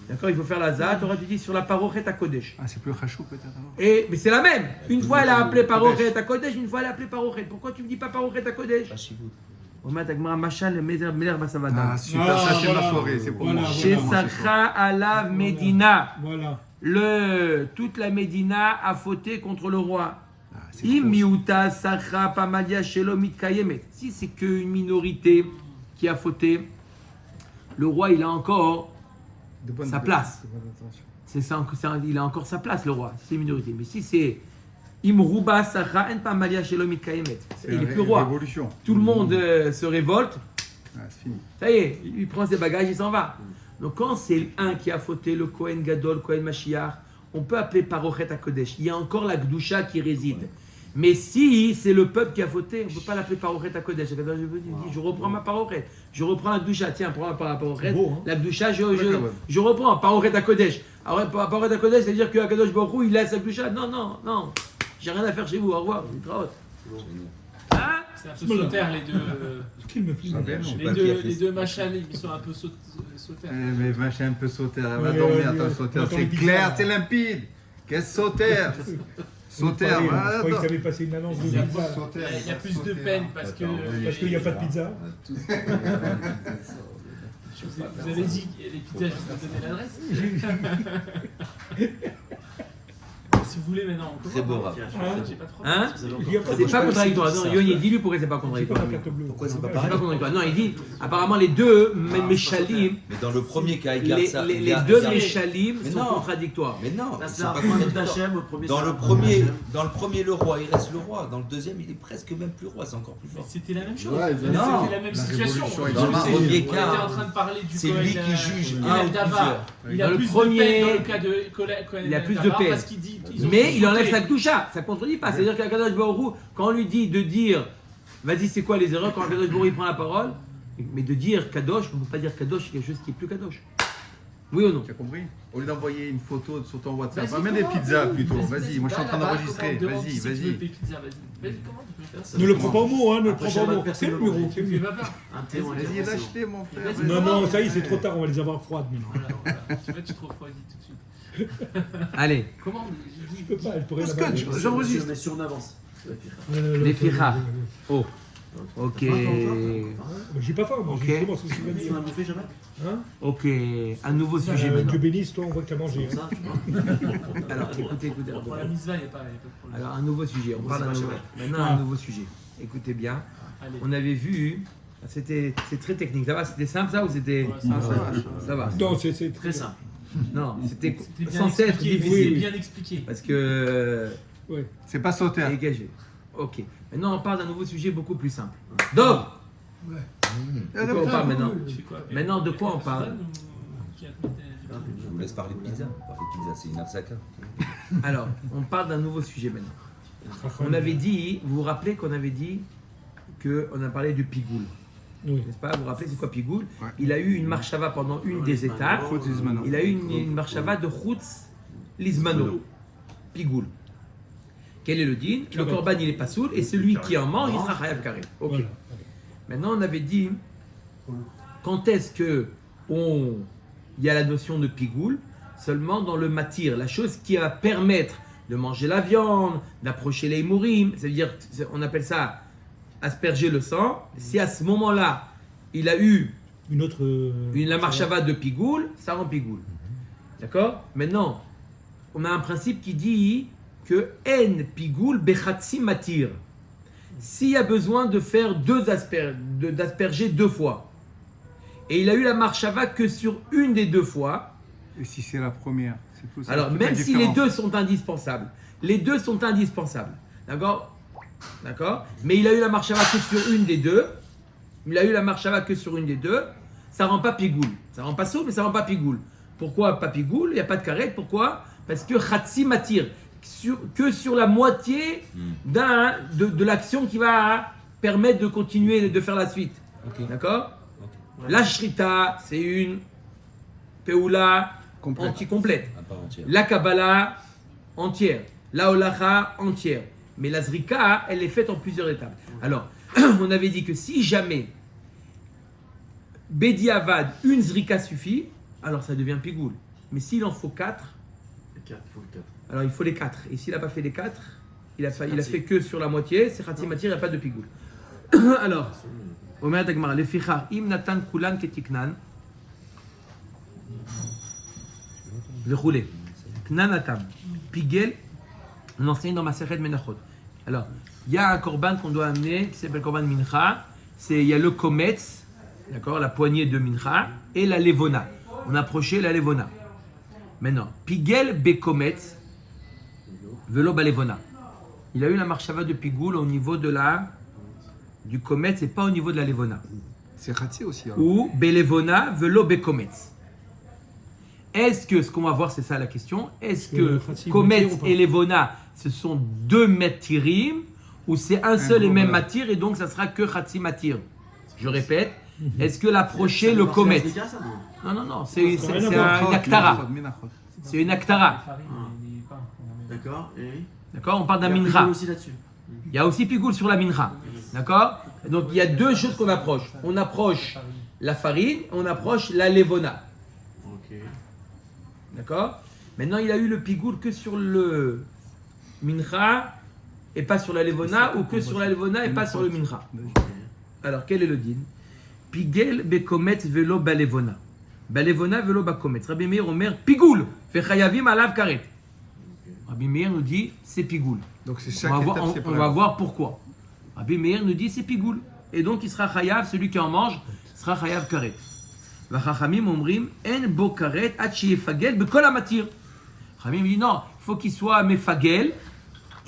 d'accord, il faut faire la Zah, la Torah te dit sur la parochet hakodesh.
Ah, c'est plus Khashou peut-être alors.
Mais c'est la même. Une fois elle a appelé parochet hakodesh, une fois elle a appelé parochet. Pourquoi tu ne dis pas parochet hakodesh?
Ah, super, ça c'est ma soirée, c'est pour moi.
Chez Sakha Alav Medina.
Voilà.
Toute la Médina a fauté contre le roi.
Ah, c'est faux.
Miuta Sakha Pamalia Shelo Mitkayemet. Si c'est qu'une minorité qui a fauté, le roi il a encore
De bonne-
sa place.
de bonne intention.
il a encore sa place, le roi. C'est une minorité. Mais si c'est Imruba Sakha En Pamalia Shelo Mitkayemet,
C'est
il n'est
une
plus roi.
révolution.
Tout le monde se révolte.
Ah, c'est fini.
Ça y est, il prend ses bagages, il s'en va. Donc quand c'est un qui a fauté, le Kohen Gadol, Kohen Mashiach, on peut appeler Parochet HaKodesh. Il y a encore la Gdusha qui réside. Mais si c'est le peuple qui a fauté, on ne peut pas l'appeler Parochet HaKodesh. Je reprends ma Parochet, je reprends la Gdusha. Tiens, prends la Parochet. La Gdusha, je reprends Parochet HaKodesh. Alors, Parochet HaKodesh, c'est-à-dire que HaKadosh Baruch Hu, il laisse la Gdusha. Non. J'ai rien à faire chez vous. Au revoir. Hein?
C'est un peu sautaire les deux. Les deux machins, ils sont un peu sautaires.
Mais machin un peu sautaire, elle va dormir, attends, sautaire, c'est clair, c'est limpide. Qu'est-ce sautaire? Sautaire,
Je croyais que ça avait passé une annonce de pizza.
Il y a plus de peine parce que.
Parce qu'il n'y a pas de pizza.
Vous avez dit que les pizzas, je vais vous donner l'adresse. Si vous voulez maintenant, on
Très beau rap.
J'ai pas trop.
Hein?
Il y a pas
C'est pas contradictoire. Non, Yoni, dis-lui pourquoi c'est pas
J'ai pas
contradictoire.
la carte bleue.
Pourquoi c'est pas
C'est
pareil?
pas contradictoire. Non, il dit, apparemment les deux, Meshalim,
Mais dans le premier cas, il garde ça.
les
il garde
deux
ça.
Meshalim
Mais
sont
non.
contradictoires.
Mais non,
Là,
c'est
c'est
pas
un premier
contradictoire.
d'Hachem, au premier
Dans
c'est
le
un
premier,
d'Hachem.
dans le premier, le roi, il reste le roi. Dans le deuxième, il est presque même plus roi, c'est encore plus
Mais
fort.
c'était la même chose.
Ouais,
C'était
non.
la même
La
situation.
révolution est
dans le
Je sais,
premier
on
cas,
était en train de parler du
c'est
Cohen,
lui qui juge
Cohen
un ou
Davar. Il a
Dans le
plus
premier,
de peine dans le cas de Cohen
il a plus de
Davar
peine.
parce qu'il dit. ils ont
Mais il
sauté.
enlève sa Gdusha, ça contredit pas. C'est-à-dire qu'Akadosh Baruch Hu, quand on lui dit de dire, vas-y, c'est quoi les erreurs quand Akadosh Baruch Hu prend la parole, mais de dire Kadosh, on ne peut pas dire Kadosh, c'est quelque chose qui est plus Kadosh. Oui ou non?
Tu as compris? Au lieu d'envoyer une photo sur ton WhatsApp,
Vas-y,
amène des
comment
pizzas
tu-
plutôt.
vas-y,
Vas-y, moi je suis en train
là-bas,
d'enregistrer.
comment on demande
Vas-y,
si tu veux
vas-y.
des pizzas, vas-y, comment tu peux faire ça?
Ne le prends pas au mot, hein, ne le
Après,
prends pas au mot.
personne
C'est le
ne
bureau,
le
c'est le
Tu fais
bureau.
pas peur.
Un témoin qui
Vas-y,
a passé
lâche-les, mon frère.
Vas-y.
Non, non, ça y est, c'est trop tard, on va les avoir froides maintenant.
Voilà. Tu vois, tu te refroidis tout de suite.
Allez,
Comment
Je peux pas, elle pourrait
Parce
la
que
battre.
j'enregistre.
Mais sur une avance.
les fichas. Oh, ok.
J'ai pas faim, moi,
Ok.
j'ai commencé ce
Tu en as bouffé jamais?
Hein
Ok, un nouveau sujet maintenant.
Dieu bénisse, toi, on voit que t'as mangé.
Comme ça, tu vois.
Alors, écoutez.
Pour la mitzvah, il n'y a pas de problème.
Alors, un nouveau sujet. On parle d'un nouveau. Maintenant, un nouveau sujet. Écoutez bien.
Allez.
On avait vu. C'est très technique. Ça va? C'était simple ça ou c'était.
Ouais, ça
Ça va.
Non, c'est
Très
très
simple.
Non, c'était
C'était bien
censé être
expliqué.
difficile.
C'était bien expliqué.
Parce que.
Ouais.
C'est pas sautaire.
Dégagé. Ok. Maintenant, on parle d'un nouveau sujet beaucoup plus simple. Dov! De quoi on parle maintenant?
Tu fais quoi?
Maintenant, de quoi on parle?
Suzanne ou qui a compté?
Je vous laisse parler de pizza. Parler de pizza, c'est une afsaka.
Alors, on parle d'un nouveau sujet maintenant. On avait dit, vous vous rappelez qu'on avait dit qu'on a parlé du pigoul,
Oui.
n'est-ce pas? Vous vous rappelez c'est quoi pigoul?
Ouais.
Il a eu une marshava pendant une des étapes.
Chutz Lizmano.
Il a eu une marshava de Chutz Lizmano. Pigoul. Quel est le din? Le korban il est pas soul et celui qui en mange il sera chayav carré. Ok.
Voilà.
Maintenant on avait dit quand est-ce que il y a la notion de pigoul? Seulement dans le matir, la chose qui va permettre de manger la viande, d'approcher les mourim, ça veut dire, on appelle ça asperger le sang. Si à ce moment-là, il a eu
Une autre.
la marshava de pigoul, ça rend pigoul. D'accord? Maintenant, on a un principe qui dit que en pigoul bechatsi matir. S'il y a besoin de faire d'asperger deux fois, et il a eu la marshava que sur une des deux fois,
Et si c'est la première, c'est tout ça.
alors
toute la
même si les
différence.
deux sont indispensables, d'accord? D'accord? Mais il a eu la marshava que sur une des deux, ça rend pas pigoul. Ça rend pas soul, mais ça rend pas pigoul. Pourquoi pas pigoul? Il n'y a pas de carré. Pourquoi? Parce que chatsi matir, que sur la moitié de l'action qui va permettre de continuer de faire la suite.
Ok.
D'accord? La shrita, c'est une peoula
Complète.
anti-complète.
À part entière.
La Kabbalah entière. La Holacha entière. Mais la Zrika, elle est faite en plusieurs étapes. Alors, on avait dit que si jamais Bedi Avad, une Zrika suffit, alors ça devient Pigoul. Mais s'il en faut 4,
Il faut le 4.
alors il faut les 4. Et s'il n'a pas fait les 4, il a fait que sur la moitié, c'est Khatsi Matir, il n'y a pas de Pigoul. Alors, Omer Dagmar, le Fichar, Im Natan Kulan Ketiknan, le roulé. Knanatam, Pigel, on enseigne dans ma Masechet Menachot. Alors, il y a un korban qu'on doit amener qui s'appelle korban mincha. Il y a le kometz, d'accord, la poignée de mincha, et la levona. On approchait la levona. Maintenant, Pigel bekometz, velo balevona. Il a eu la marshava de Pigoul au niveau du kometz et pas au niveau de la levona.
C'est Khatsi aussi. alors.
Ou belevona velo bekometz. Est-ce que, ce qu'on va voir, c'est ça la question, est-ce
Que
que
Khatsi,
Kometz
Matir ou pas
et Levona, ce sont deux Matirim, ou c'est un seul et même Matir, et donc ça sera que Khatsi Matir? Je répète, est-ce que l'approcher le Kometz? Non, c'est une Aktara. C'est une Aktara.
D'accord, et
D'accord? On parle d'un
il y a
Mincha.
Pigoul aussi là-dessus.
Il y a aussi Pigoul sur la Mincha. D'accord? Donc il y a deux choses qu'on approche. On approche la farine, on approche la Levona.
Ok.
D'accord? Maintenant, il a eu le Pigoul que sur le Mincha et pas sur la Levona, ou que sur la Levona et pas sur le Mincha. Alors, quel est le din? Pigel bekometz velo balevona. Balevona velo bakometz. Rabbi Meir omer Pigoul. Fechayavim alav karet. Rabbi Meir nous dit c'est Pigoul.
Donc c'est
On
chaque
va,
étape
voir, on va voir pourquoi. Rabbi Meir nous dit c'est Pigoul. Et donc il sera chayav, celui qui en mange, sera chayav karet. Vachachamim omrim en bo karet ad sheyefagel bekol amatir. Chachamim dit non, il faut qu'il soit mefagel,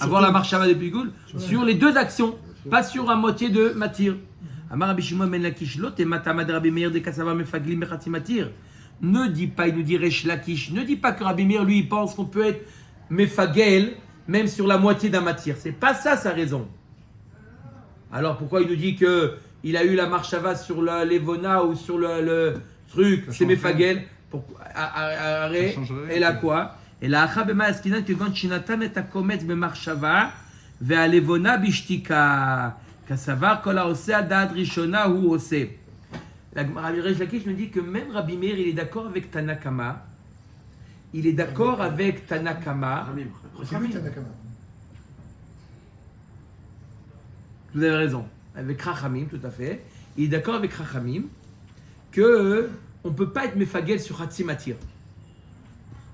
avoir la marshava de Pigoul, sur les deux actions, pas sur la moitié de matir. Amar Rabbi Shimon ben Lakish lot et matamad Rabbi Meir de kasava mefaglim bechati matir. Ne dis pas, il nous dit Resh Lakish, ne dis pas que Rabbi Meir lui il pense qu'on peut être mefagel même sur la moitié d'un matir. C'est pas ça sa raison. Alors pourquoi il nous dit que il a eu la marshava sur la levona ou sur le truc, c'est mefagel? Et là quoi? Et là acha bema askinan que quand shinatan et akometz bemarshava ve'alevona bishtika kasavar kol haose adad rishona hu ose. Rabbi Resh Lakish nous dit que même Rabbi Meir il est d'accord avec Tanakama. Il est d'accord avec Tanakama. Vous avez raison. Avec Chachamim, tout à fait. Il est d'accord avec Chachamim que on ne peut pas être mefagel sur Hatsi Matir.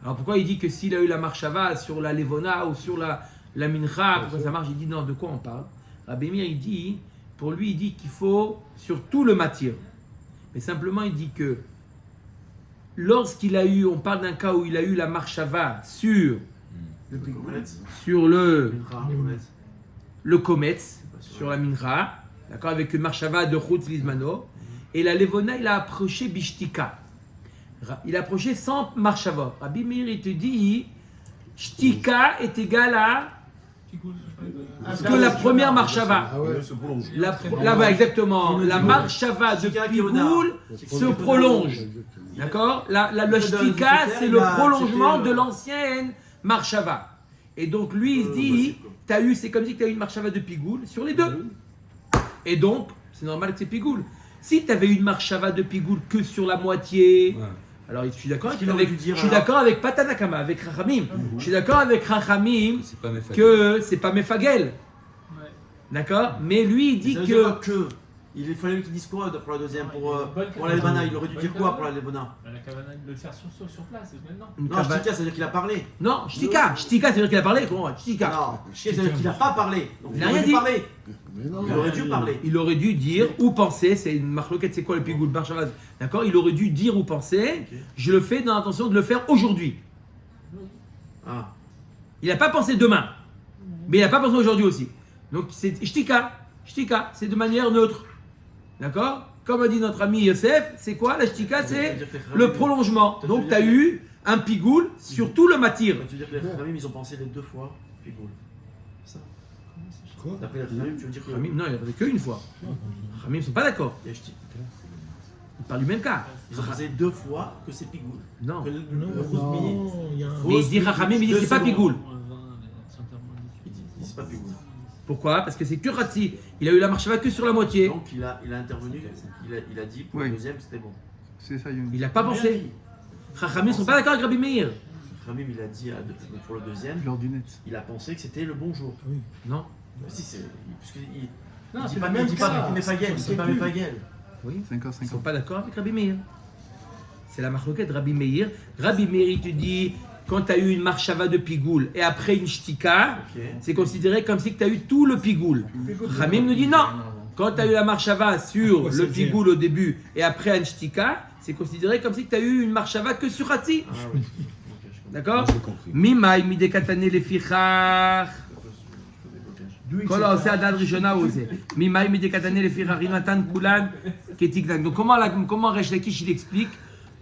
Alors pourquoi il dit que s'il a eu la marshava sur la levona ou sur la mincha, pourquoi ça marche? Il dit non, de quoi on parle? Rabbi Meir, il dit, pour lui, il dit qu'il faut sur tout le matir. Mais simplement, il dit que lorsqu'il a eu, on parle d'un cas où il a eu la marshava sur le kometz, sur la mincha, d'accord, avec une marshava de chutz lizmano, et la levona, il a approché bishtika. Il a approché sans marshava. Rabbi Meir, il te dit, shtika est égal à ce que la première marshava. Là-bas, exactement. La marshava de Pigoul se prolonge. D'accord? Le shtika, c'est le prolongement de l'ancienne marshava. Et donc, lui, il se dit, c'est comme si tu as eu une marshava de Pigoul sur les deux. Et donc, c'est normal que c'est Pigoul. Si tu avais une marshava de Pigoul que sur la moitié, alors je suis d'accord avec Patanakama, avec Chachamim. Je suis d'accord avec Chachamim que c'est pas Mefagel. D'accord? Mais lui, il dit que.
Il fallait qu'il dise quoi pour la deuxième? Pour la Levana, il aurait dû dire quoi pour la Levana?
La Kavana de le faire sur place maintenant.
Non, Shtika, ça veut dire qu'il a parlé.
Non, Shtika, ça veut dire qu'il a parlé. Comment? Shtika.
Non, Shtika, ça veut dire qu'il n'a pas parlé. Donc,
Il n'a rien dit.
Il aurait dû parler.
Il aurait dû dire ou penser, c'est une marloquette, c'est quoi le Pigoul Barchavaz? D'accord? Il aurait dû dire ou penser, je le fais dans l'intention de le faire aujourd'hui.
Ah.
Il n'a pas pensé demain, mais il n'a pas pensé aujourd'hui aussi. Donc c'est Shtika, c'est de manière neutre. D'accord? Comme a dit notre ami Yosef, c'est quoi la Shtika? C'est le prolongement. Donc tu as eu un Pigoul sur tout le matir.
Tu veux dire que les Khamim, ils ont pensé les deux fois Pigoul. Ça.
Quoi?
D'après les Khamim, tu veux dire que.
Khamim, non, il n'a pas qu'une fois. Khamim ne sont pas d'accord.
Il y a Shtika.
Ils parlent du même cas.
Ils ont pensé deux fois que c'est Pigoul.
Non.
Que le
Non,
Rousbini.
il y a un...
Mais il dit Khamim, il dit c'est pas Pigoul.
Il dit c'est pas Pigoul.
Pourquoi? Parce que c'est que Khatsi. Il a eu la marshava que sur la moitié.
Donc il a intervenu, il a dit pour le deuxième c'était bon.
C'est ça, Youn.
Il n'a pas pensé. Chachamim ne sont pas d'accord avec Rabbi Meir.
Khamim il a dit pour le deuxième,
Lors du net.
il a pensé que c'était le bon jour.
Non.
Si c'est. Puisqu'il
Non,
il
c'est
dit pas
le même cas.
Mefagel, il dit pas Mefagel.
Oui.
50-50.
Ils ne sont pas d'accord avec Rabbi Meir. C'est la marloquette de Rabbi Meir. Rabbi Meir, il te dit, quand tu as eu une marshava de Pigoul et après une shtika, c'est considéré comme si tu as eu tout le Pigoul. Khamim nous dit non. Quand tu as eu la marshava sur le Pigoul au début et après un shtika, c'est considéré comme si tu as eu une marshava que sur Hatsi.
Ah oui.
D'accord?
J'ai compris.
Mimai midekatane lefichach. Kol haose adad rishona ose. Mimai midekatane lefichach inatan kulan ketiktan. Donc comment Resh Lakish il explique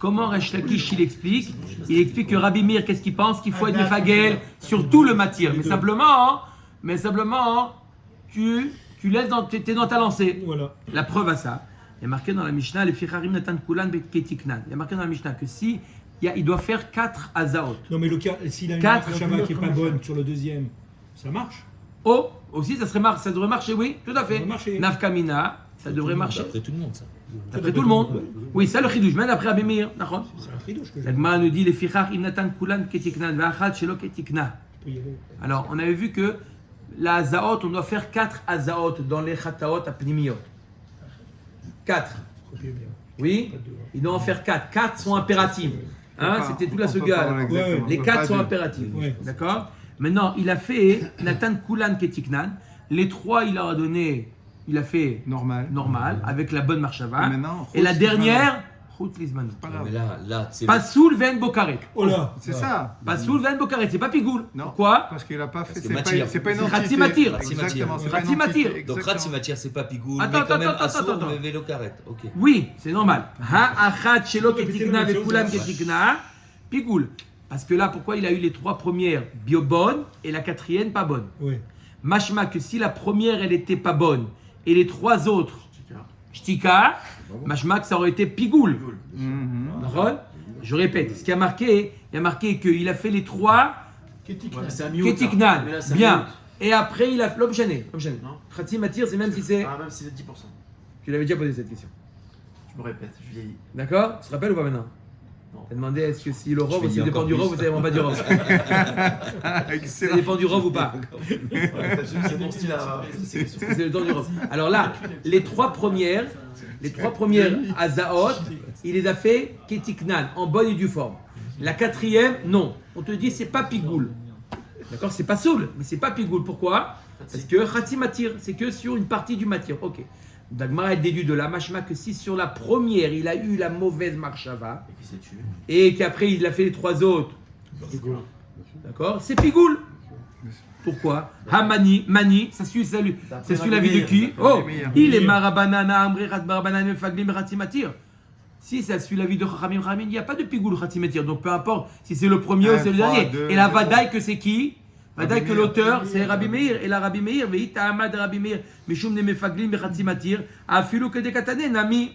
comment Resh Lakish il explique que Rabbi Meir, qu'est-ce qu'il pense? Qu'il faut être mefagel sur tout le matir. Mais simplement, tu laisses t'es dans ta lancée.
Voilà.
La preuve à ça, il y a marqué dans la Mishnah, les Ficharim Natan Kulan Ketiknan. Il y a marqué dans la Mishnah que si il doit faire 4 azaot.
Non, mais le cas, s'il a une
Quatre.
marchava qui n'est pas bonne sur le deuxième, ça marche.
Oh, aussi ça devrait marcher, oui, tout à fait.
Ça devrait marcher.
Nafkamina, ça devrait marcher.
D'après tout le monde, ça.
D'après tout le monde. Oui, ça le chidouche, même après Rabbi Meir. D'accord.
C'est un tridouche que j'ai.
La Gemara nous dit les Fichar Natan Kulan Ketiknan Va'achad Shelo Ketikna. Alors, on avait vu que la azaot, on doit faire 4 azaot dans les chataot à pnimiot. 4. Oui, il doit en faire 4. 4 sont impératives. Hein, c'était toute la suga. Les 4 sont impératives.
Ouais.
D'accord. Maintenant, il a fait Nathan Kulan Ketiknan. Les 3, il leur a donné, il a fait normal avec la bonne marchava. Et la dernière, Chut Lizmano.
Mais là, c'est.
Pasoul Ven Bokaret.
Oh là.
C'est ça.
Pasoul Ven Bokaret, c'est pas Pigoul.
Non.
Pourquoi?
Parce qu'il a pas fait.
Parce que
C'est pas une
C'est
entité.
Khatzimatir.
Exactement. c'est pas une
Khatzimatir.
entité,
Donc
exactement.
Ratzimatir, c'est pas Pigoul,
Attends,
mais quand même
attends,
Assour,
attends.
mais vélo carrette. Ok.
Oui, c'est normal. Ha-achat shelo
Mais c'est
ketikna
la même
vekulam
chose,
ketikna, pigoul. Parce que là, pourquoi il a eu les 3 premières bio bonnes et la 4e pas bonne?
Oui.
Mashma que si la première elle était pas bonne et les 3 autres shtika, mashma que ça aurait été pigoul. D'accord? Je répète, ce qui a marqué, il a marqué qu'il a fait les 3 ketiknan. Bien. Et après il a fait l'objané.
Non.
Khatsi matir, c'est même si c'est.
Ah, même si c'est 10%.
Tu l'avais déjà posé cette question.
Je me répète, je vieillis.
D'accord? Tu te rappelles ou pas maintenant?
Non.
T'as demandé est-ce que si le rov
Je
aussi
vais dire
dépend du
encore
rov ou
plus.
ça dépend pas du rov? Ça
Excellent.
dépend du rov ou pas?
C'est mon style à.
C'est le temps du rov. Alors là, les 3 premières Azaot, il les a fait Ketiknan, en bonne et due forme. La 4e, non. On te dit c'est pas Pigoul. D'accord? C'est pas Soul, mais c'est pas Pigoul. Pourquoi? Parce que Khatzimatir, c'est que sur une partie du matir. Ok. Dagmar est déduit de la mashma que si sur la première il a eu la mauvaise marchava
Et qui s'est tué.
et qu'après il a fait les 3 autres, d'accord, c'est Pigoul. Pourquoi? Mani, ça suit l'avis de qui? Oh, il est marabanana amrirat marabanana faglim ratimatir. Si ça suit l'avis de Chachamim, il n'y a pas de Pigoul ratimatir. Donc peu importe si c'est le premier ou c'est le dernier. Et la vadaï que c'est qui? Vadaï que l'auteur c'est Rabbi Meir. Et la Rabbi Meir, veïta amad Rabbi Meir, mishum nemefaglim ratimatir, afilu que dekatane nami.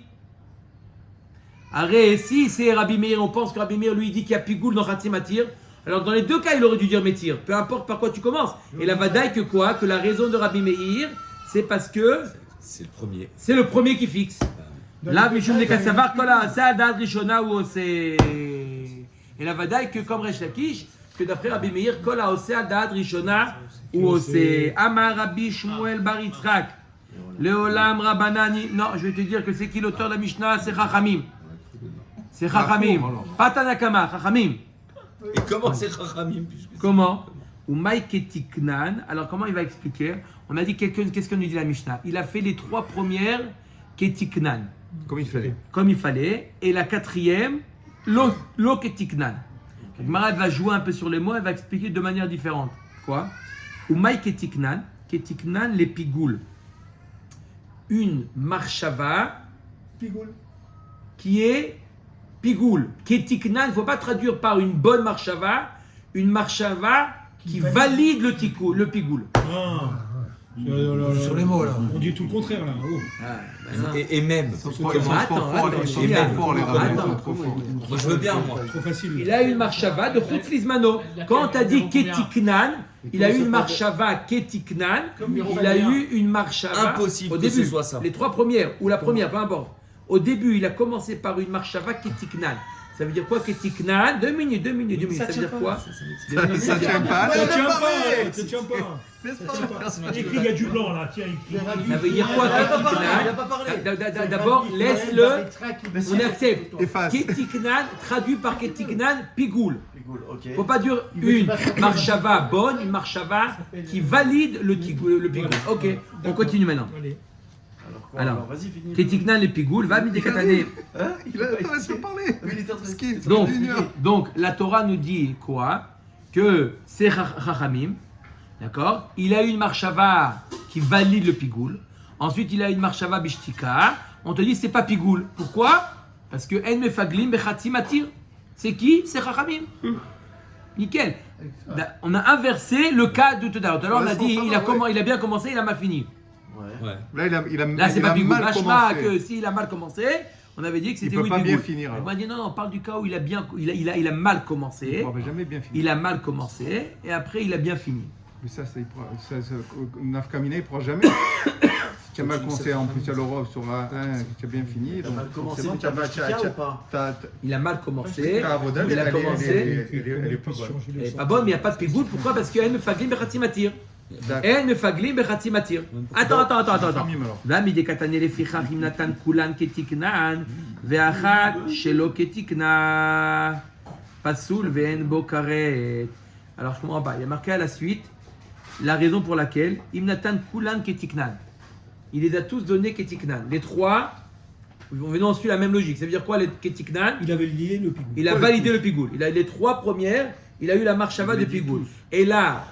Arrête, si c'est Rabbi Meir, on pense que Rabbi Meir lui dit qu'il y a Pigoul dans ratimatir. Alors dans les 2 cas, il aurait dû dire Métir. Peu importe par quoi tu commences. Et la vadaï que quoi? Que la raison de Rabbi Meir, c'est parce que
C'est le premier.
c'est le premier qui fixe. Là, Mishum de Kassavar, Kola, Saadad, Rishona, ou c'est. Et la vadaï que comme Resh Lakish, que d'après Rabbi Meir, Kola, Saadad, Rishona, ou c'est Amar Rabbi Shmuel Bar Yitzhak, Leolam Rabbanani. Non, je vais te dire que c'est qui l'auteur de la Mishnah? C'est Chachamim. C'est Chachamim. Pas Tanakama, Chachamim.
Et comment c'est Chachamim?
Comment? Ou Maïketiknan. Alors comment il va expliquer? On a dit qu'est-ce qu'on nous dit la Mishnah? Il a fait les 3 premières Ketiknan.
Comme il fallait.
Comme il fallait. Et la 4e, Lo Ketiknan. Donc Mara va jouer un peu sur les mots, elle va expliquer de manière différente. Quoi? Ou Maïketiknan. Ketiknan les pigoul. Une marchava qui est pigoul. Ketiknan, il ne faut pas traduire par une bonne marchava, une marchava qui valide le pigoul.
Sur les mots là. On dit tout le contraire là. Oh.
Et même.
Ils sont trop forts, les
Attends.
Moi, je veux bien, moi.
Trop facile.
Il a eu une marchava de Chutz Lizmano. Quand tu as dit Ketiknan, il a eu une marchava Ketiknan, il a eu une marchava.
Impossible
au
que
début,
ce soit ça.
les 3 premières, ou la première, peu importe. Au début, il a commencé par une marchava Ketiknan. Ça veut dire quoi Ketiknan? 2 minutes. Ça veut dire quoi?
Ça tient pas.
Ça tient pas. Écrit, il y a du blanc là. Tiens,
Ça veut dire quoi Ketiknan? D'abord, laisse-le. On accepte.
Efface.
Ketiknan, traduit par Ketiknan, pigoul.
Ok.
Il ne faut pas dire une marchava bonne, une marchava qui valide le pigoul. Ok, on continue maintenant. Alors,
vas-y, finis.
Ketiknan les pigoul, va midekatane.
Il a laissé parler.
Donc, la Torah nous dit quoi? Que c'est Chachamim, d'accord? Il a une marchava qui valide le pigoul. Ensuite, il a une marchava bishtika. On te dit c'est pas pigoul. Pourquoi? Parce que En Mefaglim Bechatzi Matir. C'est qui? C'est Chachamim. Nickel. On a inversé le cas de tout à l'heure. Tout à l'heure, on a dit il a bien commencé, il a mal fini.
Ouais.
Là, c'est pas Pigoul.
mal
Machma
commencé.
que s'il a mal commencé, on avait dit que c'était
Il peut pas bien
Pigoul.
finir.
On m'a dit non, on parle du cas où il a mal commencé.
Il ne jamais bien finir.
Il a mal commencé et après il a bien fini.
Mais ça, Nafkamina, il ne pourra jamais. Si tu as mal commencé, en plus, à l'Europe sur un, tu as bien fini.
T'as mal commencé,
c'est bon,
mais t'as mal ou pas?
Il a mal commencé.
Avoda,
Il a commencé.
elle est pas bonne.
Elle est pas bonne, mais il n'y a pas de Pigoul. Pourquoi? Parce que En Mefaglim Bechatzi Matir. En Mefaglim Bechatzi Matir. Attends. Vami de Katane Lefichach im Natan Kulan Ketiknan Ve'achat Shelo Ketikna Pasoul Ve'en Bo Karet. Alors je comprends pas. Il y a marqué à la suite la raison pour laquelle im Natan Kulan Ketiknan. Il les a tous donnés Ketiknan. Les trois, on suit la même logique. Ça veut dire quoi les Ketiknan?
Il avait validé le Pigoul.
Il a validé le Pigoul. Il a les trois premières, il a eu la marchava de Pigoul. Et là,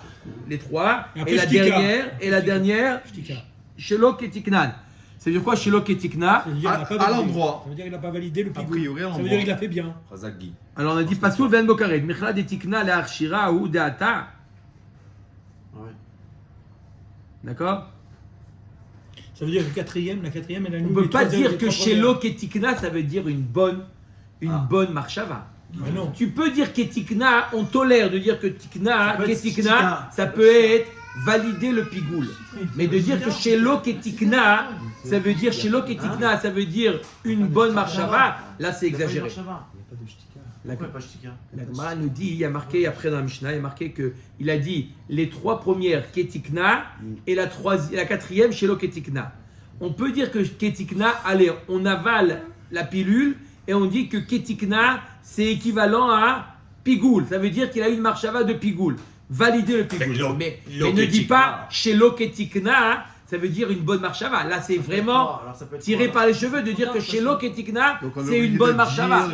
les trois, et la dernière,
Shtika.
Shelo Ketiknan. Ça veut dire quoi Shelo Ketikna?
Ça veut dire qu'il n'a pas validé.
l'endroit.
Ça veut dire qu'il n'a pas validé le
A
Pigoul.
priori, à
Ça veut
l'endroit.
dire qu'il a fait bien.
Razak-Gi.
Alors on a dit Pasoul Ve'en Bokaret. Michla de Tikna la Arshira ou de Ata.
Ouais.
D'accord?
Ça veut dire que la quatrième, elle a
On ne peut pas dire que Shelo Ketikna, ça veut dire une bonne marchava.
Ah non.
Tu peux dire Ketikna, on tolère de dire que Tikna,
Ça peut être
Ketikna,
Shtika.
ça peut être valider le Pigoul. Mais de dire que Shelo Ketikna, ça veut dire Shelo Ketikna, ça veut dire une bonne marchava, là c'est exagéré.
Pourquoi pas Shtika?
La Gemara nous dit, il y a marqué après dans la Mishnah, il y a marqué qu'il a dit les trois premières Ketikna et la quatrième Shelo Ketikna. On peut dire que Ketikna, allez, on avale la pilule et on dit que Ketikna c'est équivalent à Pigoul. Ça veut dire qu'il a eu une marchava de Pigoul. Valider le Pigoul. Mais ne dis pas Shelo Ketikna, ça veut dire une bonne marchava. Là c'est vraiment tiré par les cheveux de dire que Shelo Ketikna c'est une bonne marchava.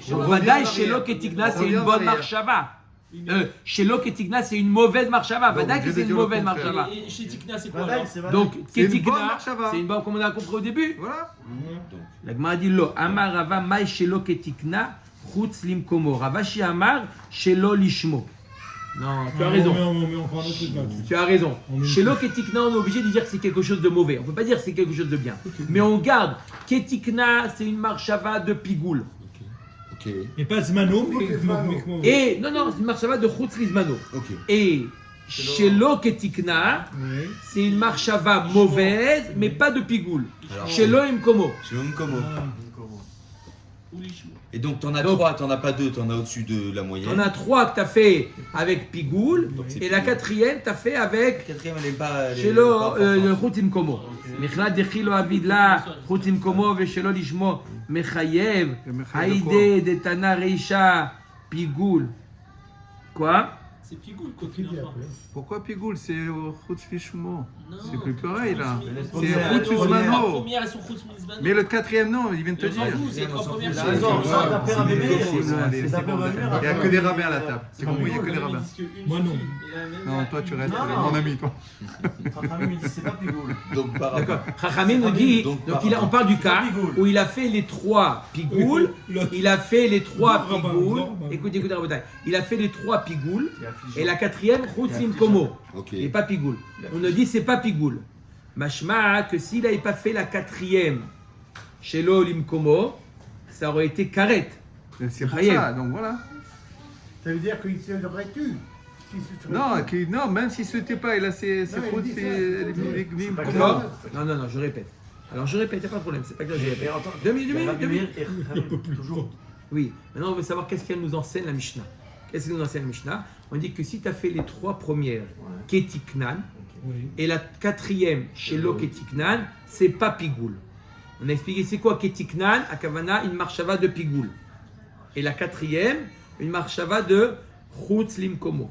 Donc Vadaï Shelo Ketikna c'est une bonne marchava. Shelo Ketikna c'est une mauvaise marchava. Vadaï que c'est une mauvaise marchava.
Et chez Tikna, c'est quoi alors?
Donc
C'est une bonne
Ketikna
marchava.
c'est une bonne, comme on a compris au début.
Voilà.
La Gemara dit lo Amar Rava Mai Shelo Ketikna Chutz Limkomo. Ravashi Amar Shelo Lishmo. Non, tu as raison.
Mais encore un autre truc là.
Tu as raison. Shelo Ketikna, on est obligé de dire que c'est quelque chose de mauvais. On ne peut pas dire que c'est quelque chose de bien. Mais on garde. Ketikna, c'est une marchava de Pigoul.
Ok.
Mais pas Zmano, mais
Et non, c'est une marchava de Chutz Lizmano.
Ok.
Et Shelo Ketikna,
Ouais.
c'est une marchava mauvaise, mais pas de Pigoul.
Alors,
Shelo Imkomo.
Je me como.
Ou Lishmo.
Et donc, t'en as
Donc-
3, t'en as pas 2, t'en as au-dessus de la moyenne.
On a 3 que tu as fait avec Pigoul.
c'est
Et la
Pigoul.
quatrième, tu as fait avec
Quatrième, elle est pas.
Shelo le Chutim Komo. Michla dechilo avidla Chutim Komo veshelo lishmo mechayev haide de Tana Reisha Pigoul. Quoi?
C'est Pigoul, quoi qu'il en soit.
Pourquoi Pigoul? C'est Chutz Lishmo.
Non.
C'est plus pareil là.
C'est
C'est
Les
Chutz
trois
Lizmano.
premières, elles sont Chutz Mizmano.
Mais le quatrième, non, il vient de te
On s'en
dire.
fout, c'est les trois premières.
Il a
c'est-
raison,
c'est-
ça va faire un bébé.
Il n'y a que des rabbins à la table. C'est compris, il n'y a que des rabbins.
Moi, non.
Non, toi tu restes
Non.
mon ami, toi.
Rachamim, il dit c'est pas Pigoul.
Donc, par
D'accord.
rapport.
Chachamim nous dit,
Donc,
on parle du cas
Pigoul.
où il a fait les 3 Pigoul. Il a fait les 3
Non,
Pigoul.
non, non.
Écoutez, Rabotai. Il a fait les 3 Pigoul.
Il est affligé.
Et la quatrième, Chutim Komo.
Ok.
Et pas Pigoul. On ne dit c'est pas Pigoul. Mashma que s'il n'avait pas fait la quatrième chez l'Olim Komo, ça aurait été Karet.
C'est pour
Chayev.
ça, donc voilà.
Ça veut dire qu'il l'aurait tu.
Non, même si ce n'était pas, il a ses
Non, il
fautes,
dit ça.
c'est
pas
Comment? Non, je répète. Alors je répète, il n'y a pas de problème, c'est pas que je répète. 2 minutes.
Toujours.
Oui, maintenant on veut savoir qu'est-ce qu'elle nous enseigne la Mishnah. Qu'est-ce qu'elle nous enseigne la Mishnah? On dit que si tu as fait les 3 premières, Ketiknan,
Oui.
et la quatrième, Shelo Ketiknan, c'est pas Pigoul. On a expliqué c'est quoi Ketiknan, à Kavana, une marchava de Pigoul. Et la quatrième, une marchava de Chutz Limkomo.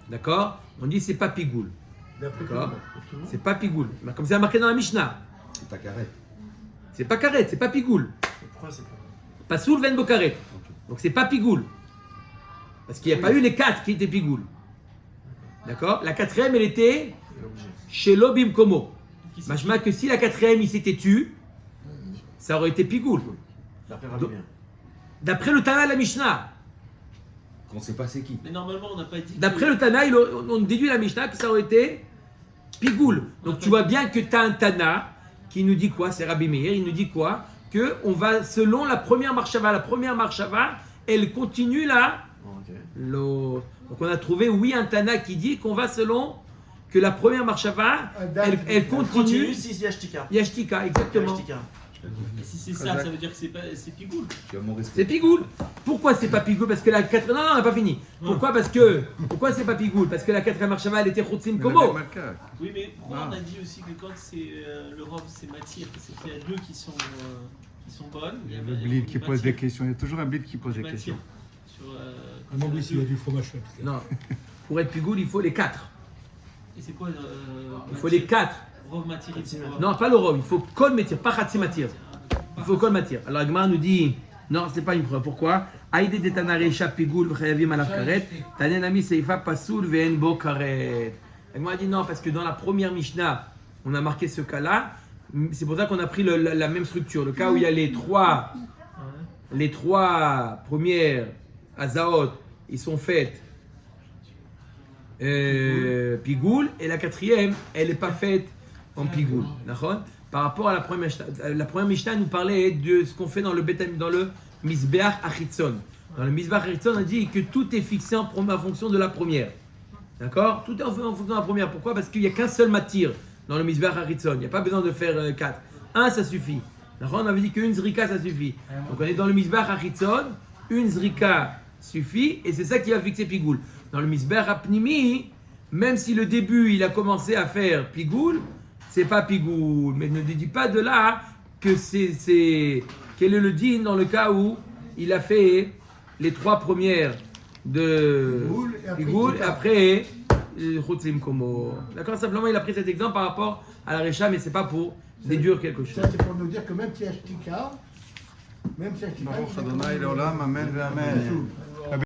D'accord? On dit c'est pas Pigoul. D'accord? C'est pas Pigoul. Mais comme c'est marqué dans la Mishnah.
C'est pas carré.
C'est pas Karet, c'est pas Pigoul.
Pourquoi c'est pas
Pas Soul Ven Bokaret. Donc c'est pas Pigoul. Parce qu'il n'y a pas eu les 4 qui étaient Pigoul. D'accord? La quatrième, elle était Shelo Bimkomo. Machma que si la quatrième, il s'était tu, ça aurait été pigoul.
D'après Rabbi Meir.
D'après le Tana de la Mishnah.
Qu'on ne sait pas c'est qui.
Mais normalement, on n'a pas dit.
D'après le Tana, on déduit la Mishnah que ça aurait été pigoul. Donc tu vois bien que tu as un Tana qui nous dit quoi? C'est Rabbi Meir, il nous dit quoi? Que on va selon la première marshava. La première marshava, elle continue là. Donc on a trouvé, oui, un Tana qui dit qu'on va selon que la première marshava, elle continue.
Si Yashtika.
Yashtika, exactement.
Yashtika.
Et si c'est ça, ça veut dire que c'est pigoul.
C'est pigoul. Pourquoi c'est pas pigoul? Parce que la quatrième... Non, on n'a pas fini. Pourquoi c'est pas pigoul? Parce que la quatrième marshava, elle était chotzim komo.
Oui, mais pourquoi on a dit aussi que quand c'est le rov, c'est matière? C'est qu'il y a deux qui sont bonnes.
Il y a le blid qui pose des questions. Il y a toujours un blid qui pose des questions.
Un anglais, s'il y a du fromage fait.
Non. Pour être pigoul, il faut les 4.
Et c'est quoi
Il faut les 4.
Rov matière.
Non, pas le rov. Il faut kol matir, pas khatsi matir. Il faut kol matir. Alors Agmara nous dit, non, c'est pas une preuve. Pourquoi? Aïde de tanarecha pigoul v'chayavim alav karet. Tanenami seifa pasoul ve'en bo karet. Agmara dit non, parce que dans la première Mishnah, on a marqué ce cas-là. C'est pour ça qu'on a pris la même structure. Le cas où il y a les trois premières azaot, ils sont faites pigoul, et la quatrième, elle n'est pas faite en pigoul. D'accord? Par rapport à la première Mishnah nous parlait de ce qu'on fait dans le Mizbeach Achitzon. Dans le Mizbeach Achitzon, on dit que tout est fixé en fonction de la première. D'accord? Tout est en fonction de la première. Pourquoi? Parce qu'il n'y a qu'un seul matir dans le Mizbeach Achitzon. Il n'y a pas besoin de faire 4. Un, ça suffit. D'accord? On avait dit qu'une zrika, ça suffit. Donc on est dans le Mizbeach Achitzon, une zrika suffit, et c'est ça qui va fixer pigoul. Dans le Mizbeach Apnimi, même si le début il a commencé à faire pigoul, c'est pas pigoul. Mais ne dis pas de là que c'est quel est le din dans le cas où il a fait les 3 premières de pigoul et après chotzim komo. D'accord? Simplement il a pris cet exemple par rapport à la recha, mais c'est pas pour déduire quelque chose.
Ça c'est pour nous dire que même si Yashtika,
Baruch Adonai Leolam, Amen ve'Amen.